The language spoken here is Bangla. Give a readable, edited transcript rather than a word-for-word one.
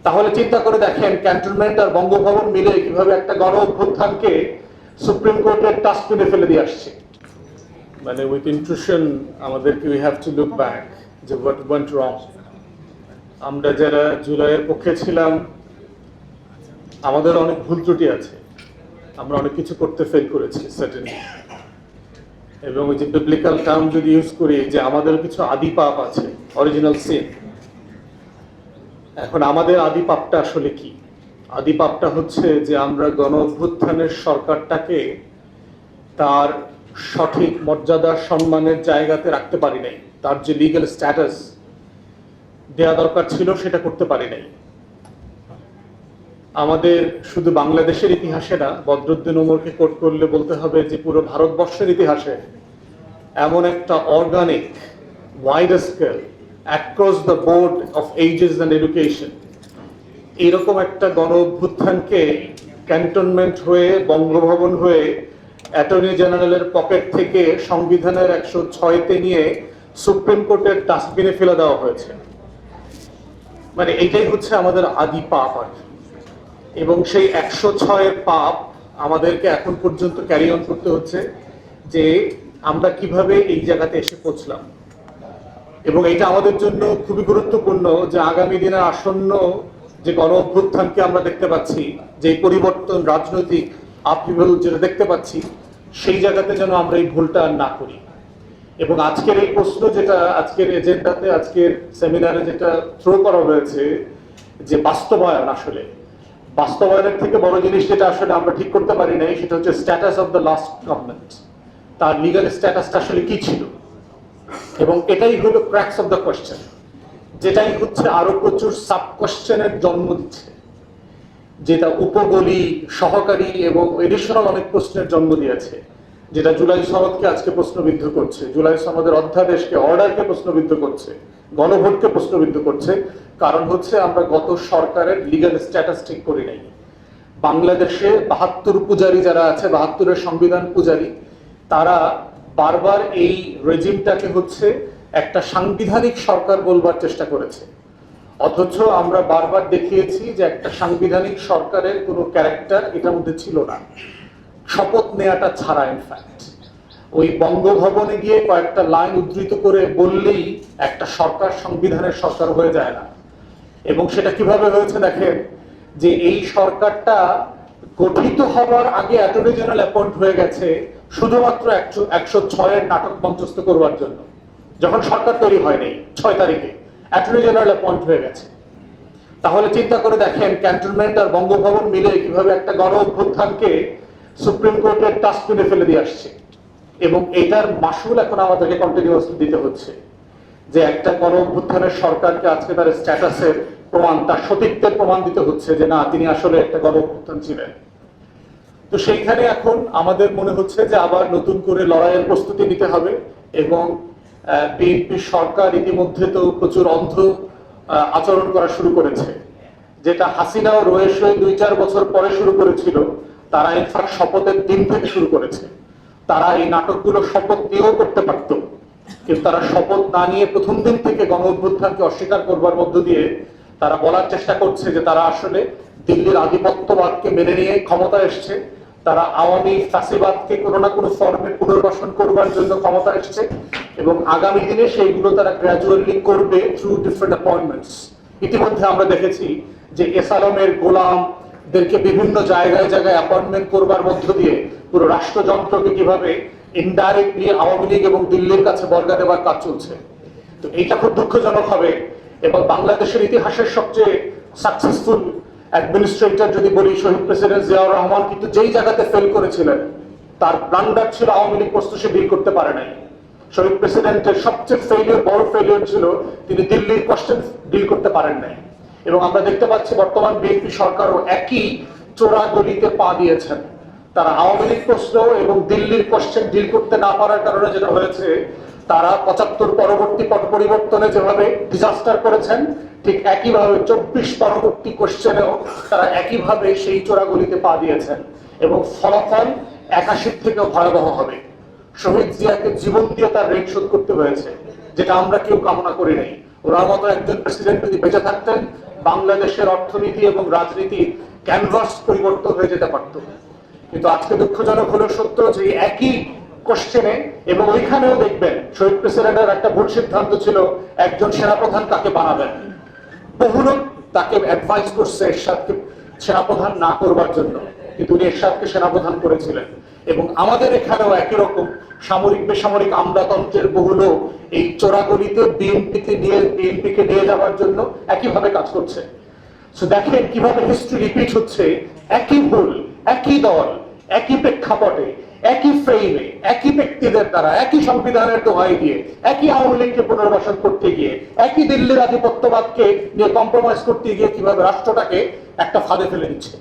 তাহলে চিন্তা করে দেখেন ক্যান্টনমেন্ট আর বঙ্গভবন মিলে কিভাবে একটা গণ অভ্যুত্থানকে সুপ্রিম কোর্টের টাস্টবিনে ফেলে দিয়ে আসছে। মানে উইথ ইন্ট্রুশন আমাদেরকে we have to look back যে হোয়াট ওয়েন্ট রং। আমরা যারা জুলাইয়ের পক্ষে ছিলাম আমাদের অনেক ভুল ত্রুটি আছে, আমরা অনেক কিছু করতে ফেল করেছি সার্টেনলি। এবং ওই যে বিবলিক্যাল টার্ম যদি ইউজ করি যে আমাদের কিছু আদি পাপ আছে, অরিজিনাল সিন। এখন আমাদের আদি পাপটা আসলে কি? আদি পাপটা হচ্ছে যে আমরা গণ অভ্যুত্থানের সরকারটাকে তার সঠিক মর্যাদা সম্মানের জায়গাতে রাখতে পারি নাই। তার যে লিগ্যাল স্ট্যাটাস দেয়া দরকার ছিল সেটা করতে পারি নাই। আমাদের শুধু বাংলাদেশের ইতিহাসে না, বদরুদ্দিন ওমরকে কোট করলে বলতে হবে যে পুরো ভারতবর্ষের ইতিহাসে এমন একটা organic wide scale across the board of ages and education এরকম একটা গণ অভ্যুত্থানকে ক্যান্টনমেন্ট হয়ে বঙ্গভবন হয়ে অ্যাটর্নি জেনারেলের পকেট থেকে সংবিধানের 106-তে নিয়ে সুপ্রিম কোর্টের ডাস্টবিনে ফেলে দেওয়া হয়েছে। মানে এটাই হচ্ছে আমাদের আদি পাপ আর কি। এবং সেই 106-এর পাপ আমাদেরকে এখন পর্যন্ত ক্যারি অন করতে হচ্ছে যে আমরা কিভাবে এই জায়গাতে এসে পৌঁছলাম। এবং এটা আমাদের জন্য খুবই গুরুত্বপূর্ণ যে আগামী দিনের আসন্ন যে গণ অভ্যুত্থানকে আমরা দেখতে পাচ্ছি, যে পরিবর্তন রাজনৈতিক আপহিভাল যেটা দেখতে পাচ্ছি, সেই জায়গাতে যেন আমরা এই ভুলটা আর না করি। এবং আজকের এই প্রশ্ন যেটা আজকের এজেন্ডাতে, আজকের সেমিনারে যেটা থ্রো করা হয়েছে যে বাস্তবায়ন, আসলে বাস্তবায়নের থেকে বড় জিনিস যেটা আসলে আমরা ঠিক করতে পারি নাই সেটা হচ্ছে status of the last government. তার লিগাল স্ট্যাটাসটা আসলে কি ছিল। এবং এটাই হলো ক্র্যাক্স অফ দ্য কোয়েশ্চেন, যেটাই হচ্ছে আরো প্রচুর সাব কোয়েশ্চেনের জন্ম দিচ্ছে, যেটা উপগলি সহকারী এবং এডিশনাল অনেক প্রশ্নের জন্ম দিয়েছে, যেটা জুলাই সনদকে আজকে প্রশ্নবিদ্ধ করছে, জুলাই সনদের অধ্যাদেশকে, অর্ডারকে প্রশ্নবিদ্ধ করছে, গণভোটকে প্রশ্নবিদ্ধ করছে। কারণ হচ্ছে আমরা গত সরকারের লিগ্যাল স্ট্যাটাস ঠিক করি নাই। বাংলাদেশে 72 পূজারী যারা আছে, 72-এর সংবিধান পূজারী, তারা বারবার এই রেজিমটাকে হচ্ছে একটা সাংবিধানিক সরকার বলবার চেষ্টা করেছে। অথচ আমরা বারবার দেখিয়েছি যে একটা সাংবিধানিক সরকারের কোনো ক্যারেক্টার এটার মধ্যে ছিল না, শপথ নেওয়াটা ছাড়া। ইনফ্যাক্ট ওই বঙ্গভবনে গিয়ে কয়েকটা লাইন উদ্ধৃত করে বললেই একটা সরকার সংবিধানের সরকার হয়ে যায় না। এবং সেটা কিভাবে হয়েছে দেখেন, যে এই সরকারটা গঠিত হবার আগে অ্যাটর্নি জেনারেল অ্যাপয়েন্ট হয়ে গেছে শুধুমাত্র 106-এর নাটক মঞ্চস্থ করবার জন্য। যখন সরকার তৈরি হয়নি 6 তারিখে অ্যাটর্নি জেনারেল অ্যাপয়েন্ট হয়ে গেছে। তাহলে চিন্তা করে দেখেন ক্যান্টনমেন্ট আর বঙ্গভবন মিলে কিভাবে একটা গণ অভ্যুত্থানকে সুপ্রিম কোর্টের টাস্টবিনে ফেলে দিয়ে আসছে। এবং এটার মাসুল এখন আমাদেরকে কন্টিনিউয়াসলি দিতে হচ্ছে, যে একটা গণ অভ্যুত্থানের সরকারকে আজকে তার স্ট্যাটাসের প্রমাণ, তার সতীত্বের প্রমাণ দিতে হচ্ছে যে না, তিনি আসলে একটা গণ অভ্যুত্থান ছিলেন। তো সেইখানে এখন আমাদের মনে হচ্ছে যে আবার নতুন করে লড়াইয়ের প্রস্তুতি নিতে হবে। এবং বিএনপি সরকার ইতিমধ্যে তো প্রচুর অন্ধ আচরণ করা শুরু করেছে, যেটা হাসিনা ও রয়েছে 2-4 বছর পরে শুরু করেছিল। তারা ইনফ্যাক্ট শপথের দিন থেকে শুরু করেছে। তারা এই নাটকগুলো শপথ নিয়েও করতে পারত, কিন্তু তারা শপথ না নিয়ে প্রথম দিন থেকে গণ অভ্যুত্থানকে অস্বীকার করবার মধ্য দিয়ে তারা বলার চেষ্টা করছে যে তারা আসলে দিল্লির আধিপত্যবাদকে মেনে নিয়ে ক্ষমতা এসছে, তারা আওয়ামী ফ্যাসিবাদকে কোনো না কোনো ফর্মে পুনর্বাসন করবার জন্য ক্ষমতা এসছে। এবং আগামী দিনে সেইগুলো তারা গ্র্যাজুয়ালি করবে থ্রু ডিফারেন্ট অ্যাপয়েন্টমেন্টস। ইতিমধ্যে আমরা দেখেছি যে এস আলমের গোলামদেরকে বিভিন্ন জায়গায় জায়গায় অ্যাপয়েন্টমেন্ট করবার মধ্য দিয়ে পুরো রাষ্ট্রযন্ত্রকে কিভাবে ইনডাইরেক্টলি আওয়ামী লীগ এবং দিল্লির কাছে বর্গা দেওয়ার কাজ চলছে। তো এইটা খুব দুঃখজনক হবে। এবং বাংলাদেশের ইতিহাসের সবচেয়ে সাকসেসফুল অ্যাডমিনিস্ট্রেটর যদি বলি, শহীদ প্রেসিডেন্ট জিয়াউর রহমান কিন্তু যেই জায়গাতে ফেল করেছিলেন, তার ব্লান্ডার ছিল আওয়ামী লীগ প্রশ্ন সে ডিল করতে পারে নাই। শহীদ প্রেসিডেন্টের সবচেয়ে বড় ফেলিওর ছিল তিনি দিল্লির কোশ্চেন ডিল করতে পারেন নাই। এবং আমরা দেখতে পাচ্ছি বর্তমান বিএনপি সরকারও একই চোরা গলিতে পা দিয়েছেন। তারা আওয়ামী লীগ প্রশ্ন এবং দিল্লির কোশ্চেন ডিল করতে না পারার কারণে যেটা হয়েছে, তারা 75 পরবর্তী পট পরিবর্তনে যেভাবে ডিজাস্টার করেছেন, ঠিক একইভাবে 24 পরবর্তী কোশ্চেনেও তারা একইভাবে সেই চোরাগলিতে পা দিয়েছেন। এবং ফলাফল 81 থেকেও ভয়াবহ হবে। শহীদ জিয়াকে জীবন দিয়ে তার ঋণ শোধ করতে হয়েছে, যেটা আমরা কেউ কামনা করি নাই। ওনার মতো একজন প্রেসিডেন্ট যদি বেঁচে থাকতেন বাংলাদেশের অর্থনীতি এবং রাজনীতি ক্যানভাস পরিবর্তন হয়ে যেতে পারত। কিন্তু আজকে দুঃখজনক হলো সত্য যে একই কোশ্চেনে, এবং ওইখানেও দেখবেন শহীদ প্রেসিডেন্টের একটা ভুল সিদ্ধান্ত ছিল একজন সেনাপ্রধান তাকে বানাবেন। বহু লোক তাকে অ্যাডভাইস করছে এরশাদকে সেনাপ্রধান না করবার জন্য, কিন্তু উনি এরশাদকে সেনাপ্রধান করেছিলেন। এবং আমাদের এখানেও একই রকম সামরিক বেসামরিক আমলাতন্ত্রের বহু লোক এই চোরাগলিতে বিএনপিকে নিয়ে যাওয়ার জন্য একইভাবে কাজ করছে। সো দেখেন কিভাবে হিস্ট্রি রিপিট হচ্ছে, একই ভুল, একই দল, একই প্রেক্ষাপটে, একই ফ্রেমে, একই ব্যক্তিদের দ্বারা, একই সংবিধানের দোহাই দিয়ে, একই আওয়ামী লীগকে পুনর্বাসন করতে গিয়ে, একই দিল্লির আধিপত্যবাদকে নিয়ে কম্প্রোমাইজ করতে গিয়ে কিভাবে রাষ্ট্রটাকে একটা ফাঁদে ফেলে দিচ্ছে।